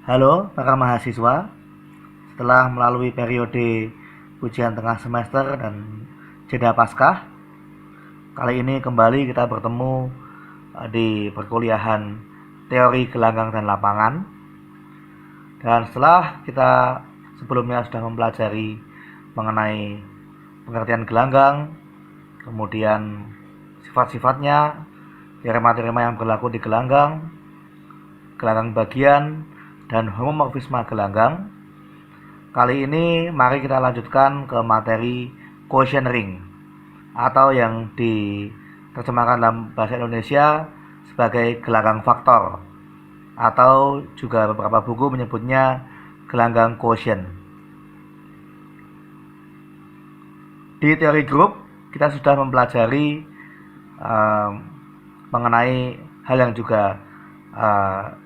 Halo para mahasiswa, setelah melalui periode ujian tengah semester dan jeda paskah, kali ini kembali kita bertemu di perkuliahan teori gelanggang dan lapangan. Dan setelah kita sebelumnya sudah mempelajari mengenai pengertian gelanggang, kemudian sifat-sifatnya, teorema-teorema yang berlaku di gelanggang bagian, dan homomorfisme gelanggang. Kali ini mari kita lanjutkan ke materi quotient ring, atau yang diterjemahkan dalam bahasa Indonesia sebagai gelanggang faktor, atau juga beberapa buku menyebutnya gelanggang quotient. Di teori grup kita sudah mempelajari mengenai hal yang juga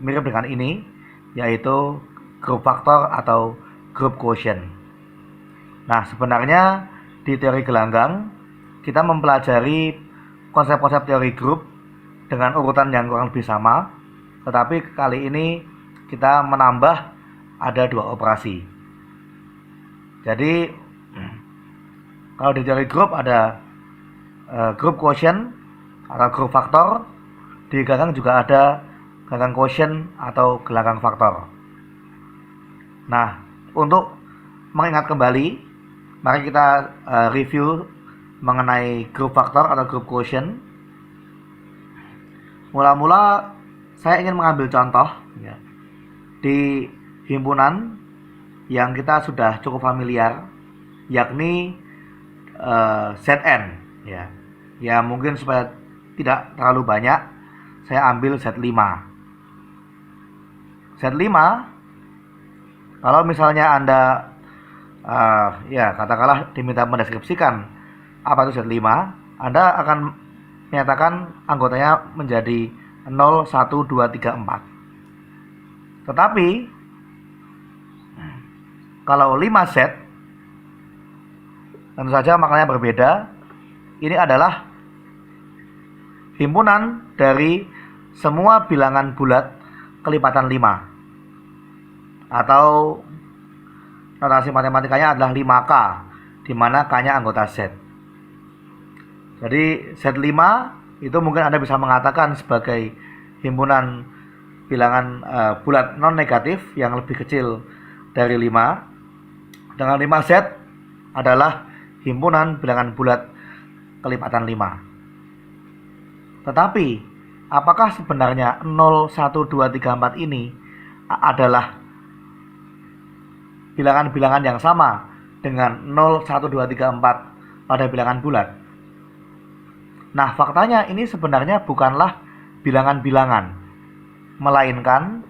mirip dengan ini, yaitu grup faktor atau grup quotient. Nah, sebenarnya di teori gelanggang kita mempelajari konsep-konsep teori grup dengan urutan yang kurang lebih sama, tetapi kali ini kita menambah ada dua operasi. Jadi kalau di teori grup ada grup quotient atau grup faktor, di gelanggang juga ada gelanggang quotient atau gelanggang faktor. Nah, untuk mengingat kembali, mari kita review mengenai grup faktor atau grup quotient. Mula-mula saya ingin mengambil contoh ya, di himpunan yang kita sudah cukup familiar, yakni Zn ya. Ya mungkin supaya tidak terlalu banyak, saya ambil Z5. Z5, kalau misalnya Anda ya katakanlah diminta mendeskripsikan apa itu Z5, Anda akan menyatakan anggotanya menjadi 0, 1, 2, 3, 4. Tetapi kalau 5Z tentu saja maknanya berbeda. Ini adalah himpunan dari semua bilangan bulat kelipatan 5, atau notasi matematikanya adalah 5K, di mana K-nya anggota Z. Jadi Z5 itu mungkin Anda bisa mengatakan sebagai himpunan bilangan bulat non negatif yang lebih kecil dari 5, dengan 5Z adalah himpunan bilangan bulat kelipatan 5. Tetapi apakah sebenarnya 0, 1, 2, 3, 4 ini adalah bilangan-bilangan yang sama dengan 0, 1, 2, 3, 4 pada bilangan bulat? Nah, faktanya ini sebenarnya bukanlah bilangan-bilangan, melainkan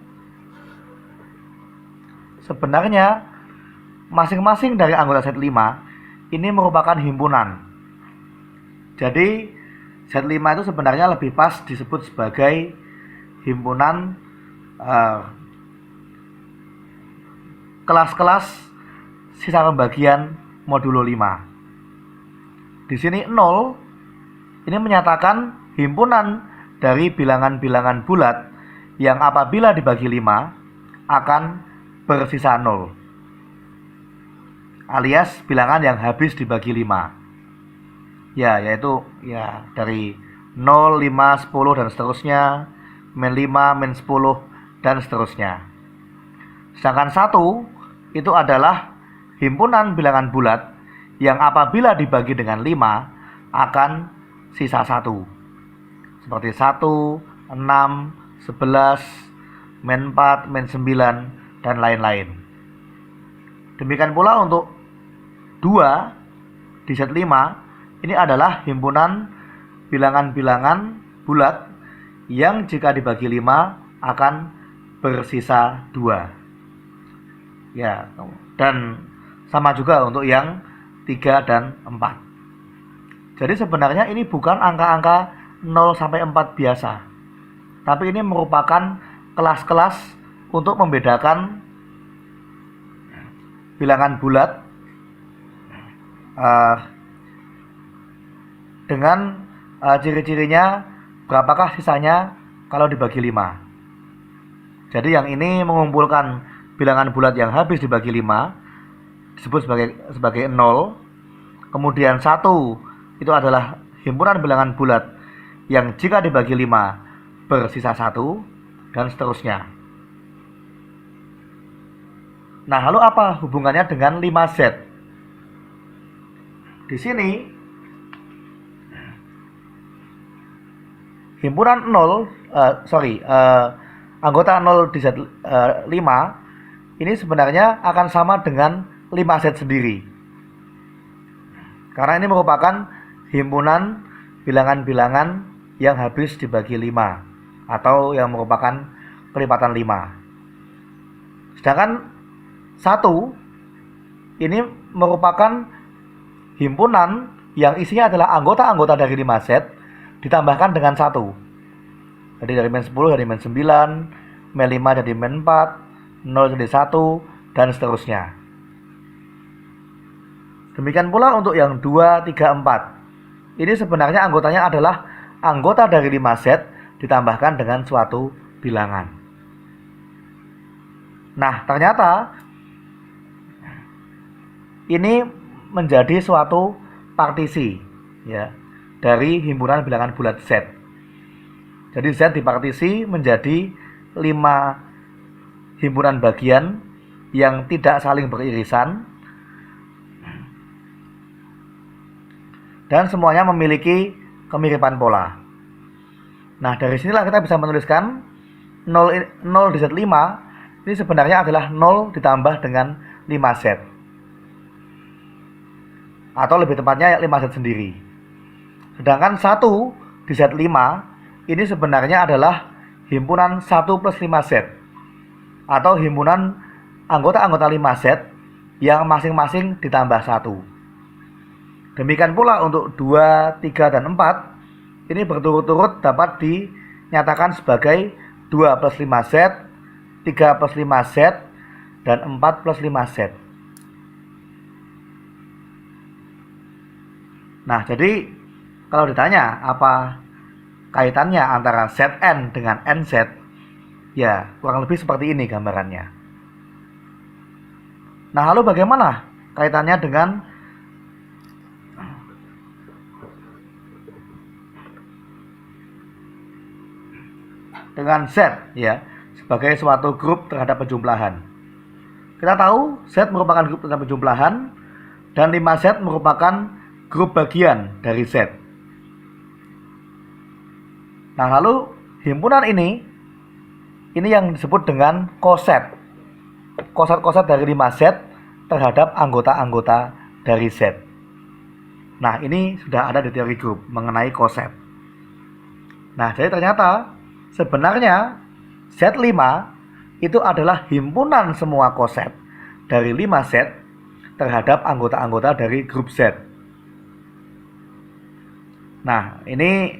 sebenarnya masing-masing dari anggota Z5 ini merupakan himpunan. Jadi Z5 itu sebenarnya lebih pas disebut sebagai himpunan kelas-kelas sisa pembagian modulo 5. Di sini 0 ini menyatakan himpunan dari bilangan-bilangan bulat yang apabila dibagi 5 akan bersisa 0, alias bilangan yang habis dibagi 5. Ya, yaitu ya dari 0, 5, 10 dan seterusnya, min 5, min 10 dan seterusnya. Sedangkan 1 itu adalah himpunan bilangan bulat yang apabila dibagi dengan 5 akan sisa 1. Seperti 1, 6, 11, min 4, min 9 dan lain-lain. Demikian pula untuk 2 di Z5, ini adalah himpunan bilangan-bilangan bulat yang jika dibagi 5 akan bersisa 2. Ya, dan sama juga untuk yang 3 dan 4. Jadi sebenarnya ini bukan angka-angka 0 sampai 4 biasa, tapi ini merupakan kelas-kelas untuk membedakan bilangan bulat dengan ciri-cirinya berapakah sisanya kalau dibagi 5. Jadi yang ini mengumpulkan bilangan bulat yang habis dibagi 5 disebut sebagai 0. Kemudian 1 itu adalah himpunan bilangan bulat yang jika dibagi 5 bersisa 1 dan seterusnya. Nah, lalu apa hubungannya dengan 5Z? Di sini himpunan 0 anggota 0 di Z5 ini sebenarnya akan sama dengan 5Z sendiri. Karena ini merupakan himpunan bilangan-bilangan yang habis dibagi 5 atau yang merupakan kelipatan 5. Sedangkan 1 ini merupakan himpunan yang isinya adalah anggota-anggota dari 5Z ditambahkan dengan 1. Jadi dari min 10 jadi min 9, min 5 jadi min 4, 0 jadi 1, dan seterusnya. Demikian pula untuk yang 2, 3, 4. Ini sebenarnya anggotanya adalah anggota dari 5Z ditambahkan dengan suatu bilangan. Nah, ternyata ini menjadi suatu partisi ya dari himpunan bilangan bulat Z. Jadi Z dipartisi menjadi 5 himpunan bagian yang tidak saling beririsan dan semuanya memiliki kemiripan pola. Nah, dari sinilah kita bisa menuliskan 0 di Z5 ini sebenarnya adalah 0 ditambah dengan 5Z. Atau lebih tepatnya 5Z sendiri. Sedangkan 1 di Z5 ini sebenarnya adalah himpunan 1 plus 5Z. Atau himpunan anggota-anggota 5Z yang masing-masing ditambah 1. Demikian pula untuk 2, 3, dan 4 ini berturut-turut dapat dinyatakan sebagai 2 plus 5Z, 3 plus 5Z, dan 4 plus 5Z. Nah, jadi kalau ditanya apa kaitannya antara Zn dengan Nz, ya kurang lebih seperti ini gambarannya. Nah, lalu bagaimana kaitannya dengan Z ya sebagai suatu grup terhadap penjumlahan. Kita tahu Z merupakan grup terhadap penjumlahan dan 5Z merupakan grup bagian dari Z. Nah, lalu himpunan ini yang disebut dengan koset. Koset-koset dari 5Z terhadap anggota-anggota dari Z. Nah, ini sudah ada di teori grup mengenai koset. Nah, jadi ternyata sebenarnya Z5 itu adalah himpunan semua koset dari 5Z terhadap anggota-anggota dari grup Z. Nah, ini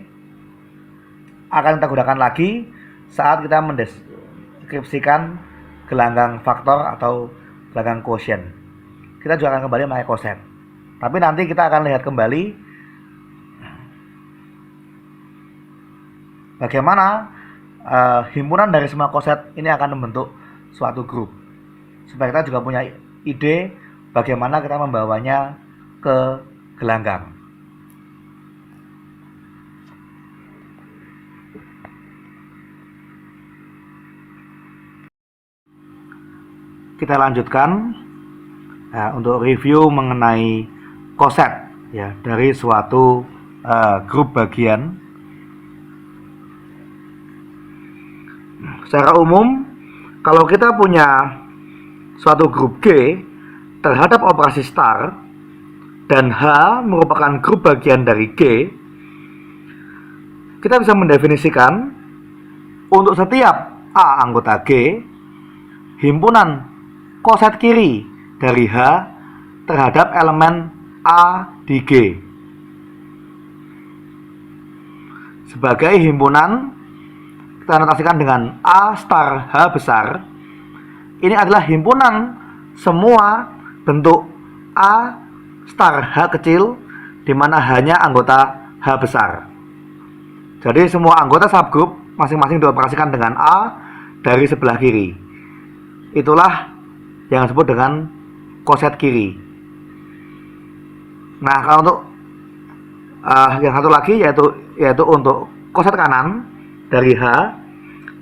akan kita gunakan lagi saat kita mendeskripsikan gelanggang faktor atau gelanggang quotient. Kita juga akan kembali memakai koset. Tapi nanti kita akan lihat kembali bagaimana himpunan dari semua koset ini akan membentuk suatu grup. Supaya kita juga punya ide bagaimana kita membawanya ke gelanggang. Kita lanjutkan untuk review mengenai koset ya dari suatu grup bagian. Secara umum, kalau kita punya suatu grup G terhadap operasi star dan H merupakan grup bagian dari G, kita bisa mendefinisikan untuk setiap A anggota G, himpunan koset kiri dari H terhadap elemen A di G sebagai himpunan kita notasikan dengan A star H besar. Ini adalah himpunan semua bentuk A star H kecil di mana hanya anggota H besar. Jadi semua anggota subgroup masing-masing dioperasikan dengan A dari sebelah kiri. Itulah yang disebut dengan koset kiri. Nah, kalau untuk yang satu lagi yaitu untuk koset kanan dari H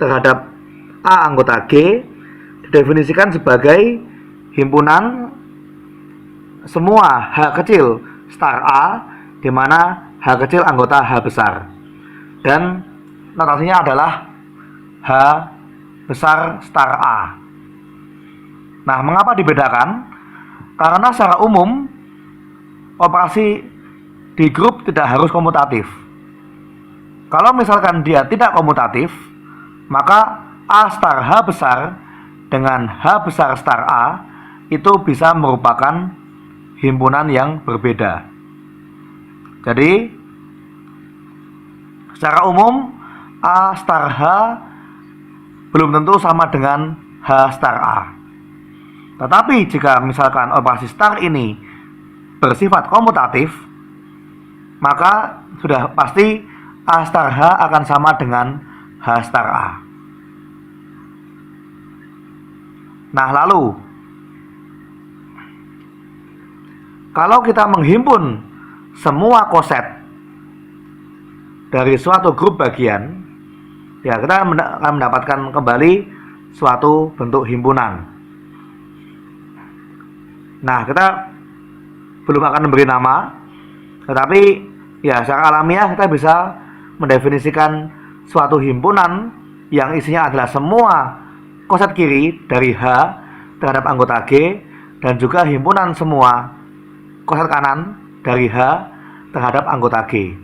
terhadap A anggota G didefinisikan sebagai himpunan semua H kecil star A, di mana H kecil anggota H besar, dan notasinya adalah H besar star A. Nah, mengapa dibedakan? Karena secara umum operasi di grup tidak harus komutatif. Kalau misalkan dia tidak komutatif, maka A star H besar dengan H besar star A itu bisa merupakan himpunan yang berbeda. Jadi secara umum A star H belum tentu sama dengan H star A. Tetapi jika misalkan operasi star ini bersifat komutatif, maka sudah pasti A star H akan sama dengan H star A. Nah, lalu kalau kita menghimpun semua koset dari suatu grup bagian, ya kita akan mendapatkan kembali suatu bentuk himpunan. Nah, kita belum akan memberi nama, tetapi ya secara alamiah kita bisa mendefinisikan suatu himpunan yang isinya adalah semua koset kiri dari H terhadap anggota G, dan juga himpunan semua koset kanan dari H terhadap anggota G.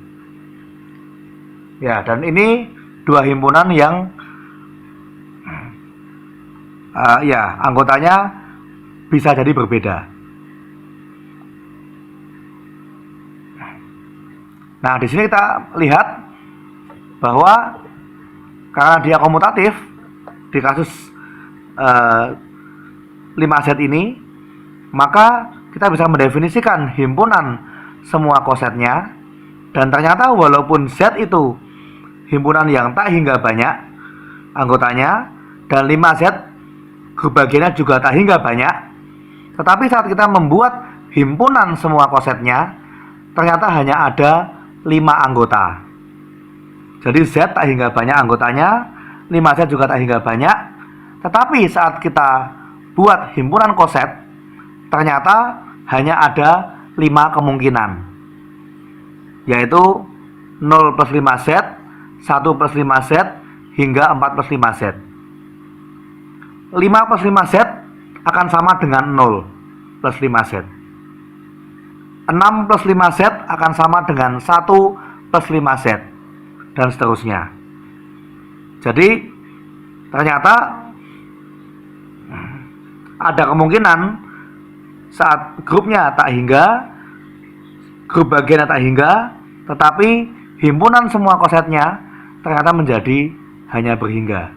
Ya, dan ini dua himpunan yang ya anggotanya bisa jadi berbeda. Nah, di sini kita lihat bahwa karena dia komutatif di kasus 5Z ini, maka kita bisa mendefinisikan himpunan semua kosetnya, dan ternyata walaupun Z itu himpunan yang tak hingga banyak anggotanya, dan 5Z grup bagiannya juga tak hingga banyak, tetapi saat kita membuat himpunan semua kosetnya, ternyata hanya ada 5 anggota. Jadi Z tak hingga banyak anggotanya, 5Z juga tak hingga banyak, tetapi saat kita buat himpunan koset, ternyata hanya ada 5 kemungkinan, yaitu 0 plus 5Z, 1 plus 5Z, hingga 4 plus 5Z. 5 plus 5Z akan sama dengan 0 plus 5Z. 6 plus 5Z akan sama dengan 1 plus 5Z, dan seterusnya. Jadi ternyata ada kemungkinan saat grupnya tak hingga, grup bagiannya tak hingga, tetapi himpunan semua kosetnya ternyata menjadi hanya berhingga.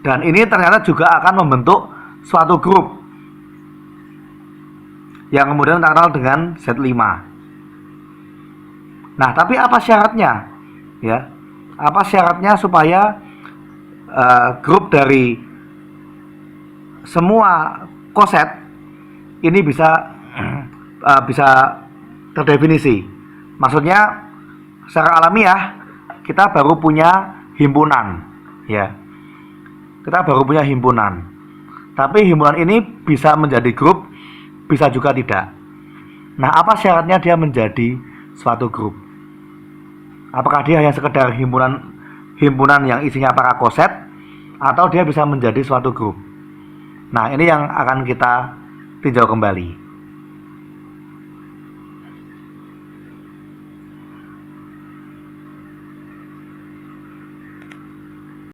Dan ini ternyata juga akan membentuk suatu grup yang kemudian terkenal dengan Z5. Nah, tapi apa syaratnya? Ya, apa syaratnya supaya grup dari semua koset ini bisa terdefinisi? Maksudnya secara alamiah kita baru punya himpunan, ya. Kita baru punya himpunan. Tapi himpunan ini bisa menjadi grup, bisa juga tidak. Nah, apa syaratnya dia menjadi suatu grup? Apakah dia hanya sekedar himpunan yang isinya para koset, atau dia bisa menjadi suatu grup? Nah, ini yang akan kita tinjau kembali.